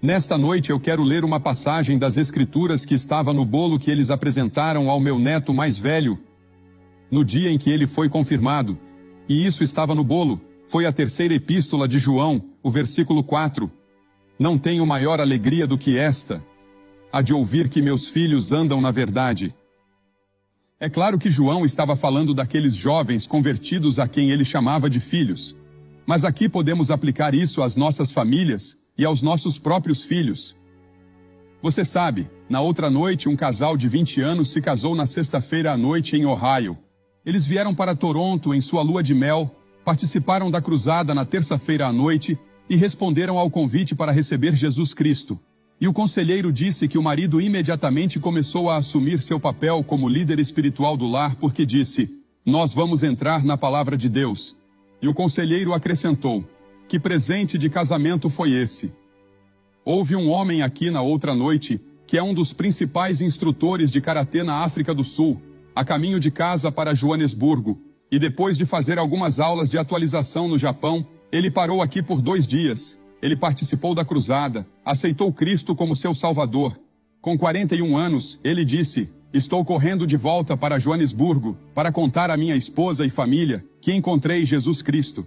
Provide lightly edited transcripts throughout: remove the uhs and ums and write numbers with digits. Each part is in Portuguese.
Nesta noite eu quero ler uma passagem das Escrituras que estava no bolo que eles apresentaram ao meu neto mais velho, no dia em que ele foi confirmado. E isso estava no bolo, foi a terceira epístola de João, o versículo 4. Não tenho maior alegria do que esta, a de ouvir que meus filhos andam na verdade. É claro que João estava falando daqueles jovens convertidos a quem ele chamava de filhos. Mas aqui podemos aplicar isso às nossas famílias e aos nossos próprios filhos. Você sabe, na outra noite um casal de 20 anos se casou na sexta-feira à noite em Ohio. Eles vieram para Toronto em sua lua de mel, participaram da cruzada na terça-feira à noite e responderam ao convite para receber Jesus Cristo. E o conselheiro disse que o marido imediatamente começou a assumir seu papel como líder espiritual do lar porque disse: "Nós vamos entrar na palavra de Deus." E o conselheiro acrescentou: "Que presente de casamento foi esse?" Houve um homem aqui na outra noite que é um dos principais instrutores de karatê na África do Sul, a caminho de casa para Joanesburgo, e depois de fazer algumas aulas de atualização no Japão, ele parou aqui por 2 dias. Ele participou da cruzada, aceitou Cristo como seu Salvador. Com 41 anos, ele disse: "Estou correndo de volta para Joanesburgo para contar à minha esposa e família que encontrei Jesus Cristo."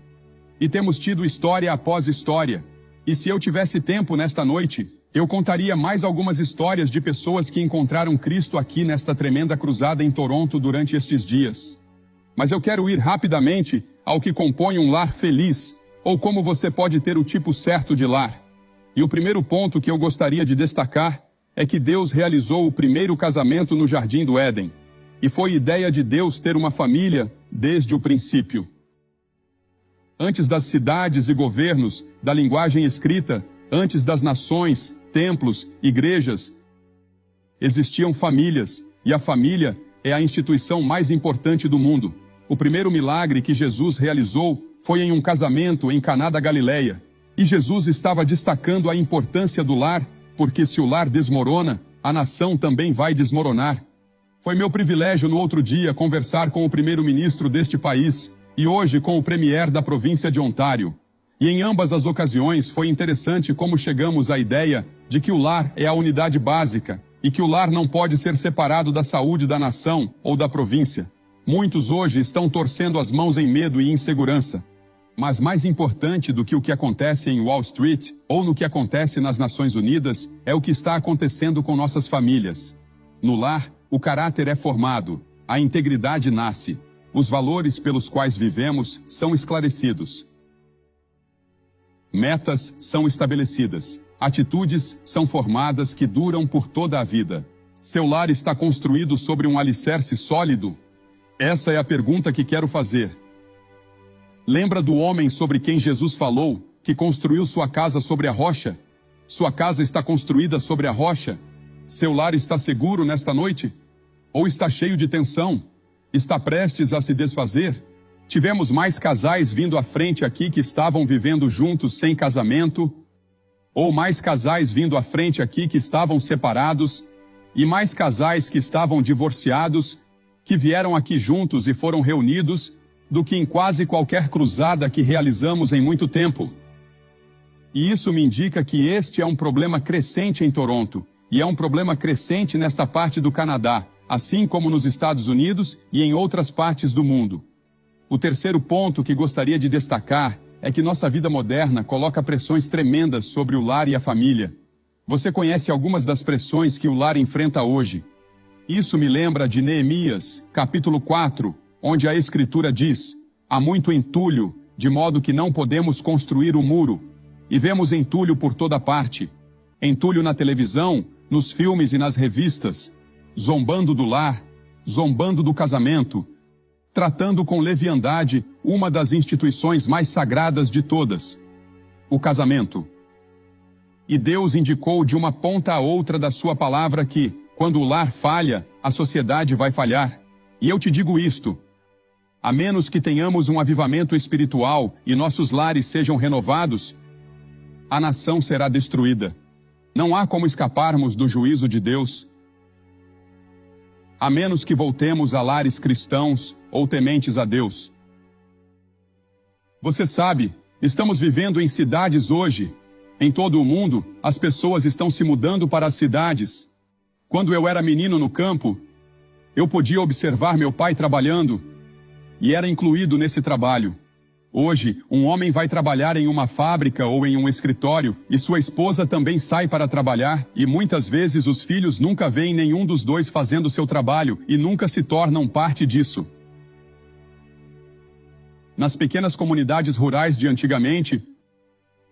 E temos tido história após história. E se eu tivesse tempo nesta noite, eu contaria mais algumas histórias de pessoas que encontraram Cristo aqui nesta tremenda cruzada em Toronto durante estes dias. Mas eu quero ir rapidamente ao que compõe um lar feliz, ou como você pode ter o tipo certo de lar. E o primeiro ponto que eu gostaria de destacar é que Deus realizou o primeiro casamento no Jardim do Éden. E foi ideia de Deus ter uma família desde o princípio. Antes das cidades e governos, da linguagem escrita, antes das nações, templos, igrejas, existiam famílias, e a família é a instituição mais importante do mundo. O primeiro milagre que Jesus realizou foi em um casamento em Caná da Galileia. E Jesus estava destacando a importância do lar, porque se o lar desmorona, a nação também vai desmoronar. Foi meu privilégio no outro dia conversar com o primeiro-ministro deste país e hoje com o premier da província de Ontário. E em ambas as ocasiões foi interessante como chegamos à ideia de que o lar é a unidade básica e que o lar não pode ser separado da saúde da nação ou da província. Muitos hoje estão torcendo as mãos em medo e insegurança. Mas mais importante do que o que acontece em Wall Street ou no que acontece nas Nações Unidas é o que está acontecendo com nossas famílias. No lar, o caráter é formado, a integridade nasce, os valores pelos quais vivemos são esclarecidos. Metas são estabelecidas, atitudes são formadas que duram por toda a vida. Seu lar está construído sobre um alicerce sólido? Essa é a pergunta que quero fazer. Lembra do homem sobre quem Jesus falou, que construiu sua casa sobre a rocha? Sua casa está construída sobre a rocha? Seu lar está seguro nesta noite? Ou está cheio de tensão? Está prestes a se desfazer? Tivemos mais casais vindo à frente aqui que estavam vivendo juntos sem casamento, ou mais casais vindo à frente aqui que estavam separados, e mais casais que estavam divorciados, que vieram aqui juntos e foram reunidos, do que em quase qualquer cruzada que realizamos em muito tempo. E isso me indica que este é um problema crescente em Toronto, e é um problema crescente nesta parte do Canadá, assim como nos Estados Unidos e em outras partes do mundo. O terceiro ponto que gostaria de destacar é que nossa vida moderna coloca pressões tremendas sobre o lar e a família. Você conhece algumas das pressões que o lar enfrenta hoje. Isso me lembra de Neemias, capítulo 4, onde a Escritura diz: "Há muito entulho, de modo que não podemos construir o muro." E vemos entulho por toda parte. Entulho na televisão, nos filmes e nas revistas, zombando do lar, zombando do casamento, tratando com leviandade uma das instituições mais sagradas de todas, o casamento. E Deus indicou de uma ponta a outra da sua palavra que, quando o lar falha, a sociedade vai falhar. E eu te digo isto: a menos que tenhamos um avivamento espiritual e nossos lares sejam renovados, a nação será destruída. Não há como escaparmos do juízo de Deus. A menos que voltemos a lares cristãos ou tementes a Deus. Você sabe, estamos vivendo em cidades hoje Em todo o mundo, as pessoas estão se mudando para as cidades. Quando eu era menino no campo, eu podia observar meu pai trabalhando e era incluído nesse trabalho. Hoje, um homem vai trabalhar em uma fábrica ou em um escritório e sua esposa também sai para trabalhar e muitas vezes os filhos nunca veem nenhum dos dois fazendo seu trabalho e nunca se tornam parte disso. Nas pequenas comunidades rurais de antigamente,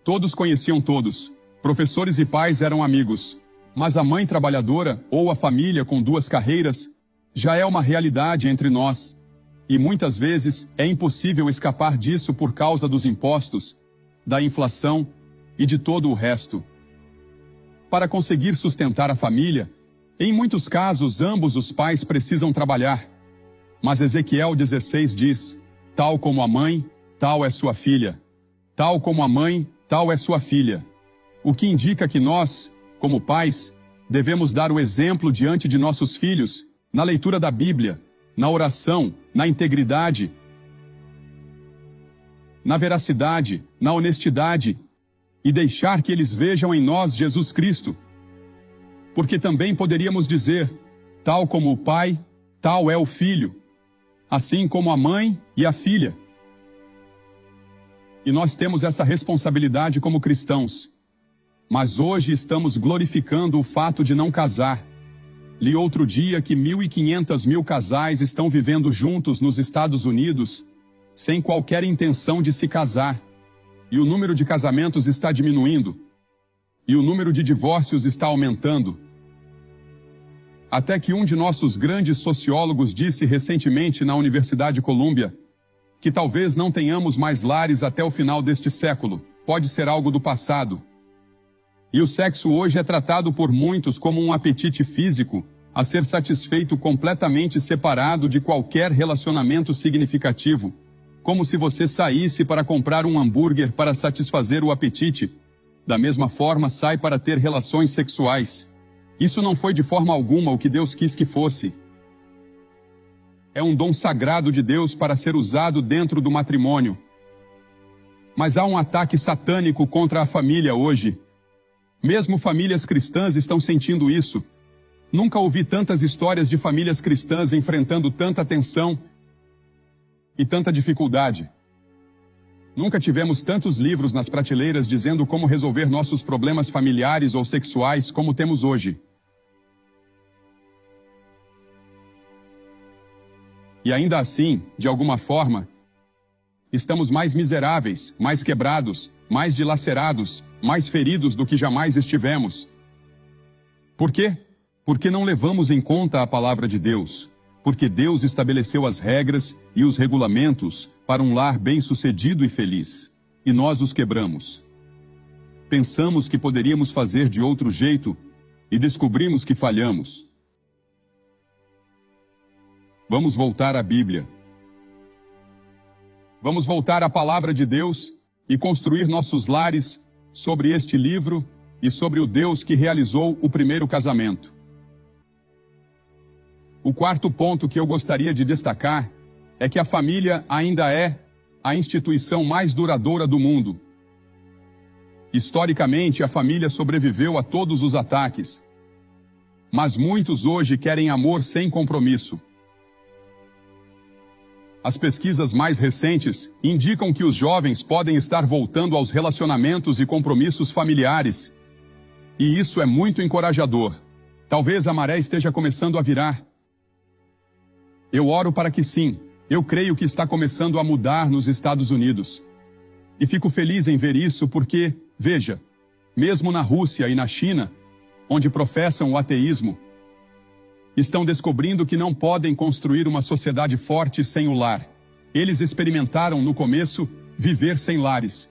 todos conheciam todos. Professores e pais eram amigos. Mas a mãe trabalhadora ou a família com duas carreiras já é uma realidade entre nós. E muitas vezes é impossível escapar disso por causa dos impostos, da inflação e de todo o resto. Para conseguir sustentar a família, em muitos casos ambos os pais precisam trabalhar. Mas Ezequiel 16 diz: tal como a mãe, tal é sua filha. Tal como a mãe, tal é sua filha. O que indica que nós, como pais, devemos dar o exemplo diante de nossos filhos, na leitura da Bíblia, na oração, na integridade, na veracidade, na honestidade, e deixar que eles vejam em nós Jesus Cristo. Porque também poderíamos dizer, tal como o pai, tal é o filho, assim como a mãe e a filha. E nós temos essa responsabilidade como cristãos. Mas hoje estamos glorificando o fato de não casar. Li outro dia que 1.500 casais estão vivendo juntos nos Estados Unidos, sem qualquer intenção de se casar. E o número de casamentos está diminuindo. E o número de divórcios está aumentando. Até que um de nossos grandes sociólogos disse recentemente na Universidade Columbia que talvez não tenhamos mais lares até o final deste século. Pode ser algo do passado. E o sexo hoje é tratado por muitos como um apetite físico, a ser satisfeito completamente separado de qualquer relacionamento significativo, como se você saísse para comprar um hambúrguer para satisfazer o apetite. Da mesma forma, sai para ter relações sexuais. Isso não foi de forma alguma o que Deus quis que fosse. É um dom sagrado de Deus para ser usado dentro do matrimônio. Mas há um ataque satânico contra a família hoje. Mesmo famílias cristãs estão sentindo isso. Nunca ouvi tantas histórias de famílias cristãs enfrentando tanta tensão e tanta dificuldade. Nunca tivemos tantos livros nas prateleiras dizendo como resolver nossos problemas familiares ou sexuais como temos hoje. E ainda assim, de alguma forma, estamos mais miseráveis, mais quebrados, mais dilacerados, mais feridos do que jamais estivemos. Por quê? Porque não levamos em conta a palavra de Deus. Porque Deus estabeleceu as regras e os regulamentos para um lar bem-sucedido e feliz. E nós os quebramos. Pensamos que poderíamos fazer de outro jeito e descobrimos que falhamos. Vamos voltar à Bíblia. Vamos voltar à palavra de Deus e construir nossos lares sobre este livro e sobre o Deus que realizou o primeiro casamento. O quarto ponto que eu gostaria de destacar é que a família ainda é a instituição mais duradoura do mundo. Historicamente, a família sobreviveu a todos os ataques. Mas muitos hoje querem amor sem compromisso. As pesquisas mais recentes indicam que os jovens podem estar voltando aos relacionamentos e compromissos familiares. E isso é muito encorajador. Talvez a maré esteja começando a virar. Eu oro para que sim. Eu creio que está começando a mudar nos Estados Unidos. E fico feliz em ver isso porque, veja, mesmo na Rússia e na China, onde professam o ateísmo, estão descobrindo que não podem construir uma sociedade forte sem o lar. Eles experimentaram, no começo, viver sem lares.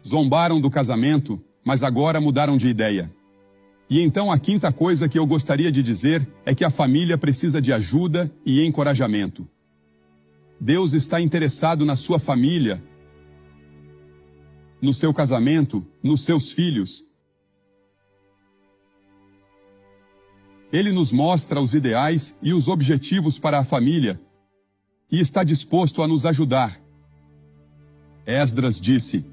Zombaram do casamento, mas agora mudaram de ideia. E então a quinta coisa que eu gostaria de dizer é que a família precisa de ajuda e encorajamento. Deus está interessado na sua família, no seu casamento, nos seus filhos. Ele nos mostra os ideais e os objetivos para a família e está disposto a nos ajudar. Esdras disse: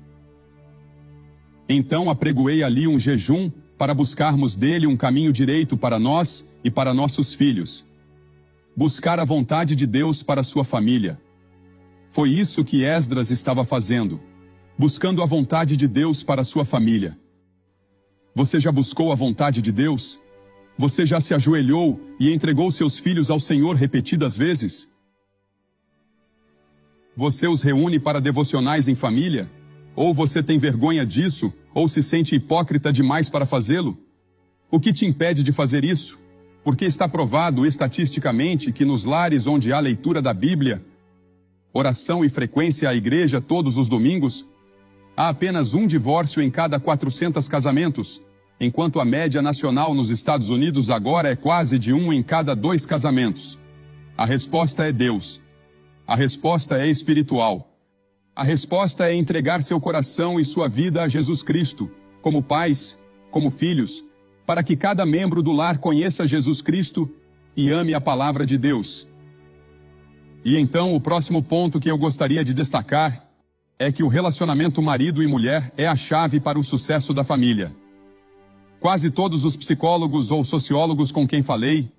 Então apregoei ali um jejum, para buscarmos dele um caminho direito para nós e para nossos filhos. Buscar a vontade de Deus para sua família. Foi isso que Esdras estava fazendo, buscando a vontade de Deus para sua família. Você já buscou a vontade de Deus? Você já se ajoelhou e entregou seus filhos ao Senhor repetidas vezes? Você os reúne para devocionais em família? Ou você tem vergonha disso, ou se sente hipócrita demais para fazê-lo? O que te impede de fazer isso? Porque está provado estatisticamente que nos lares onde há leitura da Bíblia, oração e frequência à igreja todos os domingos, há apenas um divórcio em cada 400 casamentos, enquanto a média nacional nos Estados Unidos agora é quase de 1 em cada 2 casamentos. A resposta é Deus. A resposta é espiritual. A resposta é entregar seu coração e sua vida a Jesus Cristo, como pais, como filhos, para que cada membro do lar conheça Jesus Cristo e ame a palavra de Deus. E então o próximo ponto que eu gostaria de destacar é que o relacionamento marido e mulher é a chave para o sucesso da família. Quase todos os psicólogos ou sociólogos com quem falei,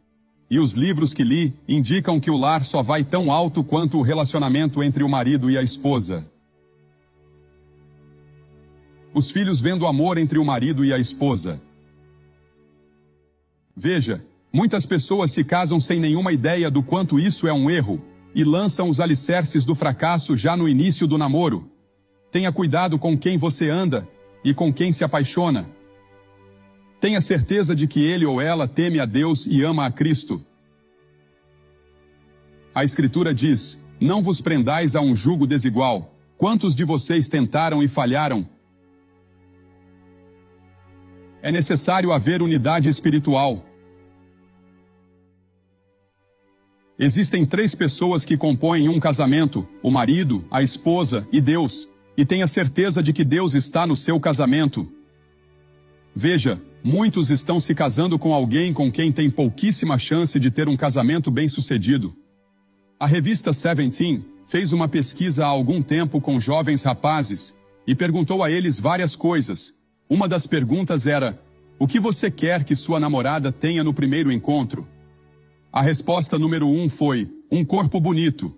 e os livros que li, indicam que o lar só vai tão alto quanto o relacionamento entre o marido e a esposa. Os filhos vendo amor entre o marido e a esposa. Veja, muitas pessoas se casam sem nenhuma ideia do quanto isso é um erro, e lançam os alicerces do fracasso já no início do namoro. Tenha cuidado com quem você anda e com quem se apaixona. Tenha certeza de que ele ou ela teme a Deus e ama a Cristo. A Escritura diz: não vos prendais a um jugo desigual. Quantos de vocês tentaram e falharam? É necessário haver unidade espiritual. Existem 3 pessoas que compõem um casamento: o marido, a esposa e Deus. E tenha certeza de que Deus está no seu casamento. Veja, muitos estão se casando com alguém com quem tem pouquíssima chance de ter um casamento bem-sucedido. A revista Seventeen fez uma pesquisa há algum tempo com jovens rapazes e perguntou a eles várias coisas. Uma das perguntas era: o que você quer que sua namorada tenha no primeiro encontro? A resposta número 1 foi: um corpo bonito.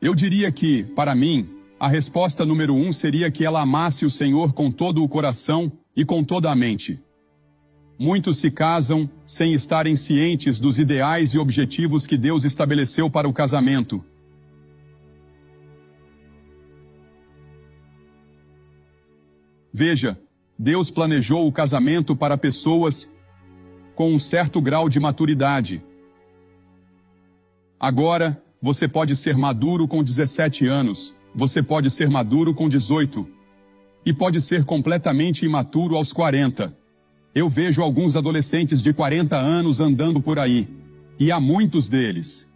Eu diria que, para mim, a resposta número 1 seria que ela amasse o Senhor com todo o coração e com toda a mente. Muitos se casam sem estarem cientes dos ideais e objetivos que Deus estabeleceu para o casamento. Veja, Deus planejou o casamento para pessoas com um certo grau de maturidade. Agora, você pode ser maduro com 17 anos, você pode ser maduro com 18, e pode ser completamente imaturo aos 40. Eu vejo alguns adolescentes de 40 anos andando por aí, e há muitos deles.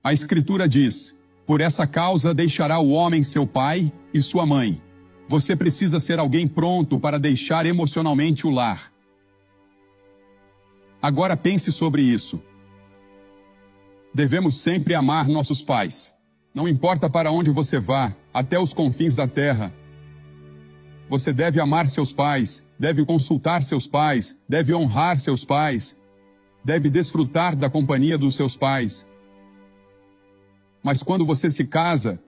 A Escritura diz: por essa causa deixará o homem seu pai e sua mãe. Você precisa ser alguém pronto para deixar emocionalmente o lar. Agora pense sobre isso. Devemos sempre amar nossos pais. Não importa para onde você vá, até os confins da terra. Você deve amar seus pais, deve consultar seus pais, deve honrar seus pais, deve desfrutar da companhia dos seus pais. Mas quando você se casa,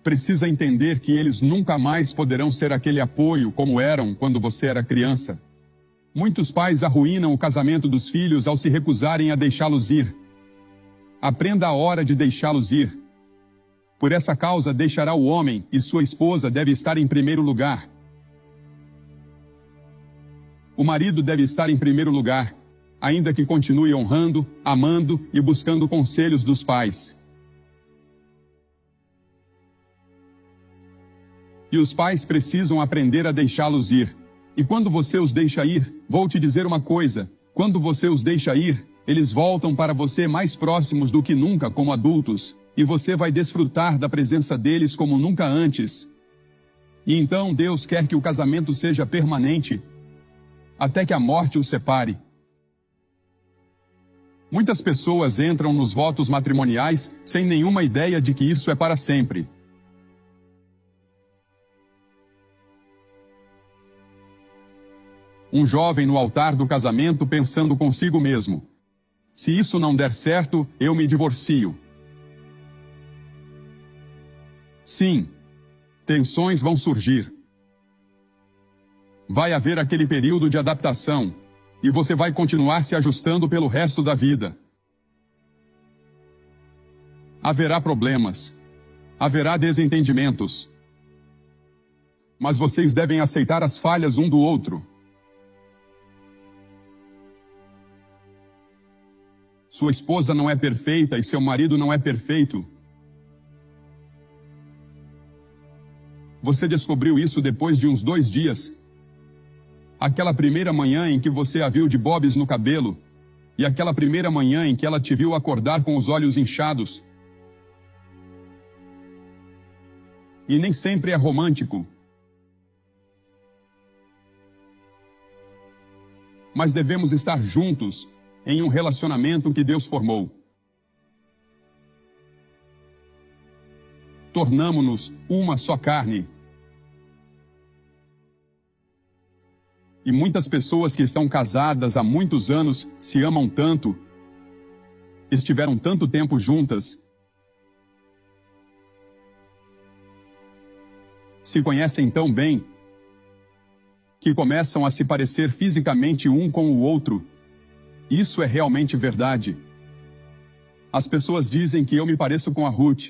precisa entender que eles nunca mais poderão ser aquele apoio como eram quando você era criança. Muitos pais arruinam o casamento dos filhos ao se recusarem a deixá-los ir. Aprenda a hora de deixá-los ir. Por essa causa deixará o homem, e sua esposa deve estar em primeiro lugar. O marido deve estar em primeiro lugar, ainda que continue honrando, amando e buscando conselhos dos pais. E os pais precisam aprender a deixá-los ir. E quando você os deixa ir, vou te dizer uma coisa: quando você os deixa ir, eles voltam para você mais próximos do que nunca como adultos, e você vai desfrutar da presença deles como nunca antes. E então Deus quer que o casamento seja permanente, até que a morte os separe. Muitas pessoas entram nos votos matrimoniais sem nenhuma ideia de que isso é para sempre. Um jovem no altar do casamento pensando consigo mesmo: se isso não der certo, eu me divorcio. Sim, tensões vão surgir. Vai haver aquele período de adaptação, e você vai continuar se ajustando pelo resto da vida. Haverá problemas. Haverá desentendimentos. Mas vocês devem aceitar as falhas um do outro. Sua esposa não é perfeita e seu marido não é perfeito. Você descobriu isso depois de uns 2 dias. Aquela primeira manhã em que você a viu de bobs no cabelo, e aquela primeira manhã em que ela te viu acordar com os olhos inchados. E nem sempre é romântico. Mas devemos estar juntos em um relacionamento que Deus formou. Tornamo-nos uma só carne. E muitas pessoas que estão casadas há muitos anos se amam tanto, estiveram tanto tempo juntas, se conhecem tão bem, que começam a se parecer fisicamente um com o outro. Isso é realmente verdade. As pessoas dizem que eu me pareço com a Ruth.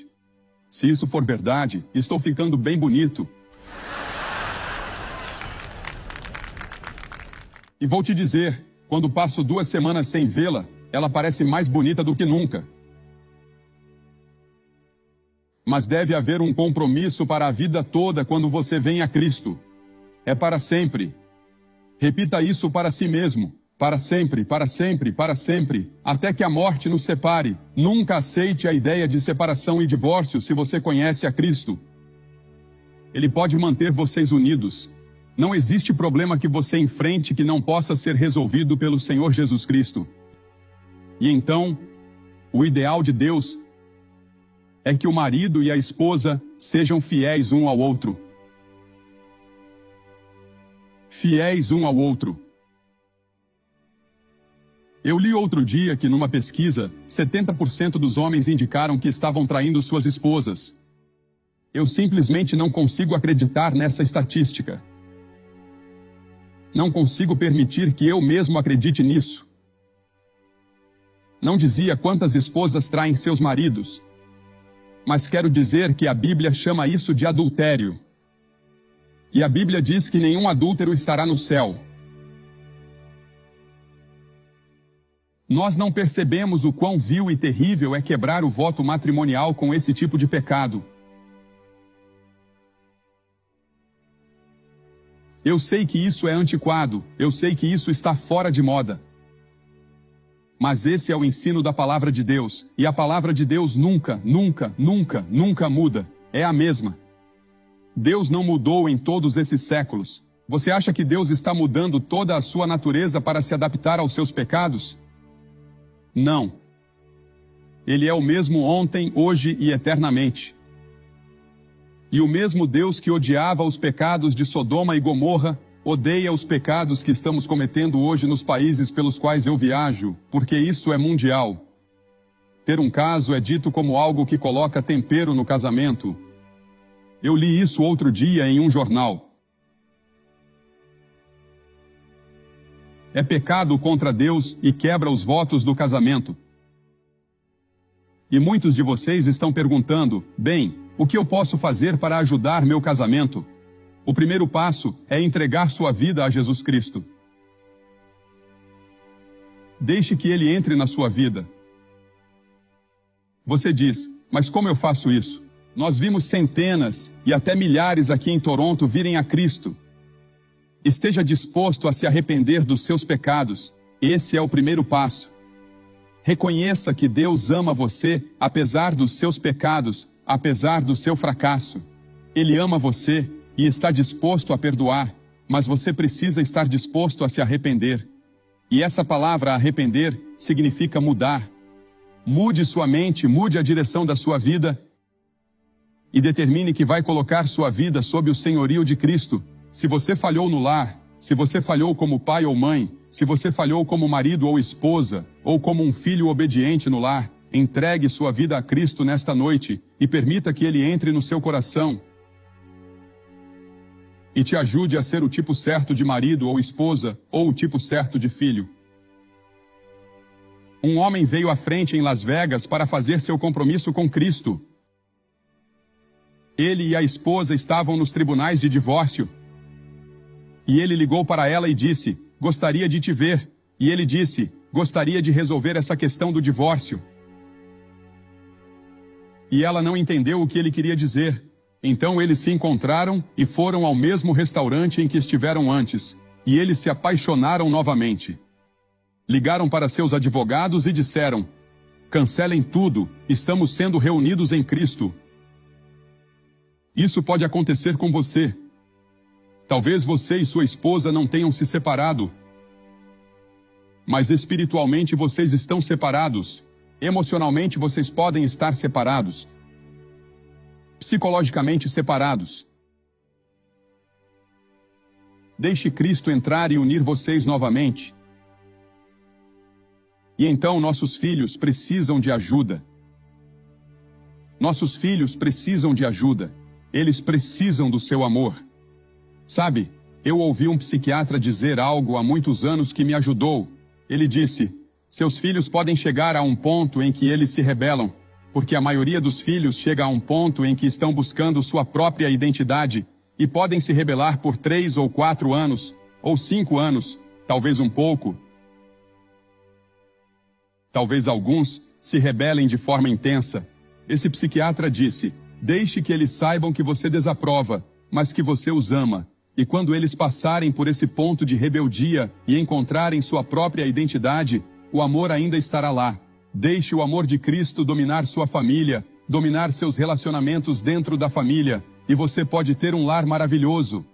Se isso for verdade, estou ficando bem bonito. E vou te dizer, quando passo 2 semanas sem vê-la, ela parece mais bonita do que nunca. Mas deve haver um compromisso para a vida toda quando você vem a Cristo. É para sempre. Repita isso para si mesmo. Para sempre, para sempre, para sempre, até que a morte nos separe. Nunca aceite a ideia de separação e divórcio se você conhece a Cristo. Ele pode manter vocês unidos. Não existe problema que você enfrente que não possa ser resolvido pelo Senhor Jesus Cristo. E então, o ideal de Deus é que o marido e a esposa sejam fiéis um ao outro. Fiéis um ao outro. Eu li outro dia que numa pesquisa, 70% dos homens indicaram que estavam traindo suas esposas. Eu simplesmente não consigo acreditar nessa estatística. Não consigo permitir que eu mesmo acredite nisso. Não dizia quantas esposas traem seus maridos, mas quero dizer que a Bíblia chama isso de adultério. E a Bíblia diz que nenhum adúltero estará no céu. Nós não percebemos o quão vil e terrível é quebrar o voto matrimonial com esse tipo de pecado. Eu sei que isso é antiquado, eu sei que isso está fora de moda. Mas esse é o ensino da palavra de Deus, e a palavra de Deus nunca, nunca, nunca, nunca muda. É a mesma. Deus não mudou em todos esses séculos. Você acha que Deus está mudando toda a sua natureza para se adaptar aos seus pecados? Não. Ele é o mesmo ontem, hoje e eternamente. E o mesmo Deus que odiava os pecados de Sodoma e Gomorra, odeia os pecados que estamos cometendo hoje nos países pelos quais eu viajo, porque isso é mundial. Ter um caso é dito como algo que coloca tempero no casamento. Eu li isso outro dia em um jornal. É pecado contra Deus e quebra os votos do casamento. E muitos de vocês estão perguntando, bem, o que eu posso fazer para ajudar meu casamento? O primeiro passo é entregar sua vida a Jesus Cristo. Deixe que Ele entre na sua vida. Você diz, mas como eu faço isso? Nós vimos centenas e até milhares aqui em Toronto virem a Cristo. Esteja disposto a se arrepender dos seus pecados. Esse é o primeiro passo. Reconheça que Deus ama você, apesar dos seus pecados, apesar do seu fracasso. Ele ama você e está disposto a perdoar, mas você precisa estar disposto a se arrepender. E essa palavra arrepender significa mudar. Mude sua mente, mude a direção da sua vida e determine que vai colocar sua vida sob o senhorio de Cristo. Se você falhou no lar, Se você falhou como pai ou mãe, se você falhou como marido ou esposa, ou como um filho obediente no lar, entregue sua vida a Cristo nesta noite e permita que Ele entre no seu coração e te ajude a ser o tipo certo de marido ou esposa, ou o tipo certo de filho. Um homem veio à frente em Las Vegas para fazer seu compromisso com Cristo. Ele e a esposa estavam nos tribunais de divórcio. E ele ligou para ela e disse: "Gostaria de te ver." E ele disse: "Gostaria de resolver essa questão do divórcio." E ela não entendeu o que ele queria dizer. Então eles se encontraram e foram ao mesmo restaurante em que estiveram antes. E eles se apaixonaram novamente. Ligaram para seus advogados e disseram: "Cancelem tudo, estamos sendo reunidos em Cristo." Isso pode acontecer com você. Talvez você e sua esposa não tenham se separado, mas espiritualmente vocês estão separados. Emocionalmente vocês podem estar separados. Psicologicamente separados. Deixe Cristo entrar e unir vocês novamente. E então nossos filhos precisam de ajuda. Nossos filhos precisam de ajuda. Eles precisam do seu amor. Sabe, eu ouvi um psiquiatra dizer algo há muitos anos que me ajudou. Ele disse: "Seus filhos podem chegar a um ponto em que eles se rebelam, porque a maioria dos filhos chega a um ponto em que estão buscando sua própria identidade e podem se rebelar por 3 ou 4 anos, ou 5 anos, talvez um pouco. Talvez alguns se rebelem de forma intensa." Esse psiquiatra disse: "Deixe que eles saibam que você desaprova, mas que você os ama. E quando eles passarem por esse ponto de rebeldia e encontrarem sua própria identidade, o amor ainda estará lá. Deixe o amor de Cristo dominar sua família, dominar seus relacionamentos dentro da família, e você pode ter um lar maravilhoso.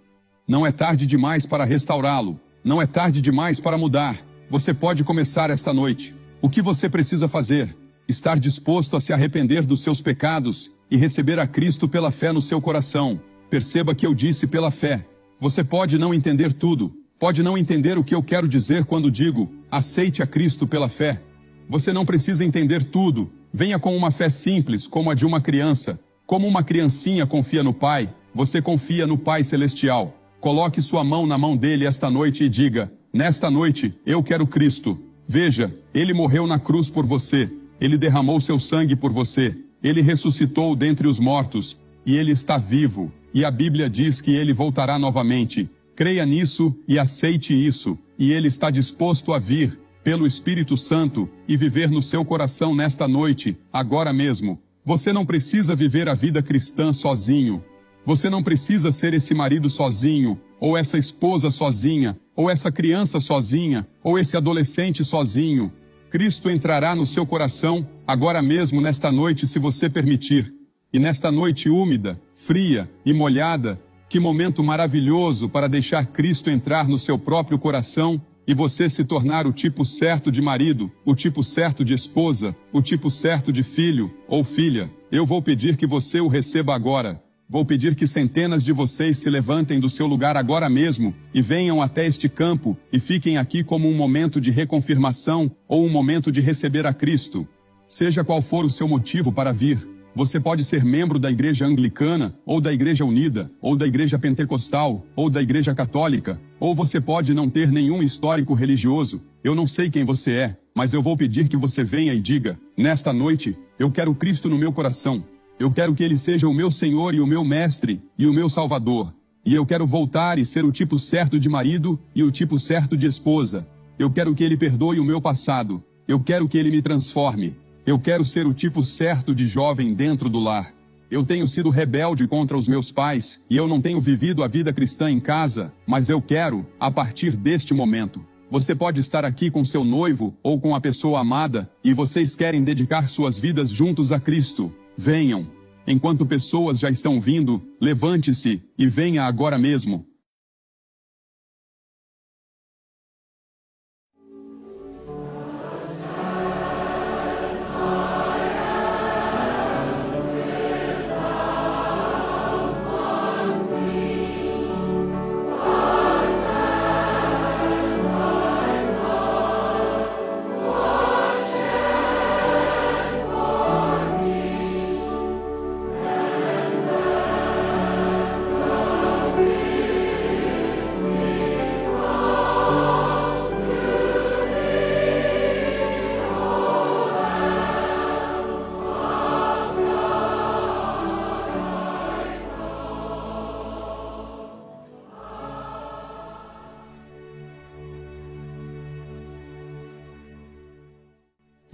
Não é tarde demais para restaurá-lo. Não é tarde demais para mudar. Você pode começar esta noite. O que você precisa fazer? Estar disposto a se arrepender dos seus pecados e receber a Cristo pela fé no seu coração. Perceba que eu disse pela fé. Você pode não entender tudo. Pode não entender o que eu quero dizer quando digo: aceite a Cristo pela fé. Você não precisa entender tudo. Venha com uma fé simples, como a de uma criança. Como uma criancinha confia no Pai, você confia no Pai Celestial. Coloque sua mão na mão dele esta noite e diga: nesta noite, eu quero Cristo. Veja, Ele morreu na cruz por você. Ele derramou seu sangue por você. Ele ressuscitou dentre os mortos. E Ele está vivo. E a Bíblia diz que Ele voltará novamente. Creia nisso e aceite isso. E Ele está disposto a vir, pelo Espírito Santo, e viver no seu coração nesta noite, agora mesmo. Você não precisa viver a vida cristã sozinho. Você não precisa ser esse marido sozinho, ou essa esposa sozinha, ou essa criança sozinha, ou esse adolescente sozinho. Cristo entrará no seu coração, agora mesmo nesta noite, se você permitir. E nesta noite úmida, fria e molhada, que momento maravilhoso para deixar Cristo entrar no seu próprio coração e você se tornar o tipo certo de marido, o tipo certo de esposa, o tipo certo de filho ou filha. Eu vou pedir que você o receba agora. Vou pedir que centenas de vocês se levantem do seu lugar agora mesmo e venham até este campo e fiquem aqui como um momento de reconfirmação ou um momento de receber a Cristo. Seja qual for o seu motivo para vir, você pode ser membro da Igreja Anglicana, ou da Igreja Unida, ou da Igreja Pentecostal, ou da Igreja Católica, ou você pode não ter nenhum histórico religioso. Eu não sei quem você é, mas eu vou pedir que você venha e diga: nesta noite, eu quero Cristo no meu coração. Eu quero que Ele seja o meu Senhor e o meu Mestre e o meu Salvador. E eu quero voltar e ser o tipo certo de marido e o tipo certo de esposa. Eu quero que Ele perdoe o meu passado. Eu quero que Ele me transforme. Eu quero ser o tipo certo de jovem dentro do lar. Eu tenho sido rebelde contra os meus pais e eu não tenho vivido a vida cristã em casa, mas eu quero, a partir deste momento. Você pode estar aqui com seu noivo ou com a pessoa amada e vocês querem dedicar suas vidas juntos a Cristo. Venham. Enquanto pessoas já estão vindo, levante-se e venha agora mesmo.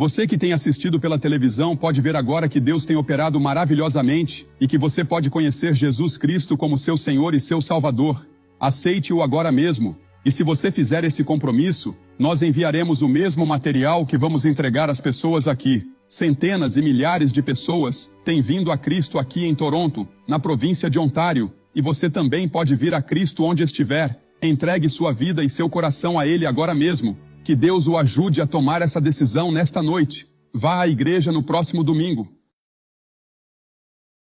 Você que tem assistido pela televisão pode ver agora que Deus tem operado maravilhosamente e que você pode conhecer Jesus Cristo como seu Senhor e seu Salvador. Aceite-o agora mesmo. E se você fizer esse compromisso, nós enviaremos o mesmo material que vamos entregar às pessoas aqui. Centenas e milhares de pessoas têm vindo a Cristo aqui em Toronto, na província de Ontário, e você também pode vir a Cristo onde estiver. Entregue sua vida e seu coração a Ele agora mesmo. Que Deus o ajude a tomar essa decisão nesta noite. Vá à igreja no próximo domingo.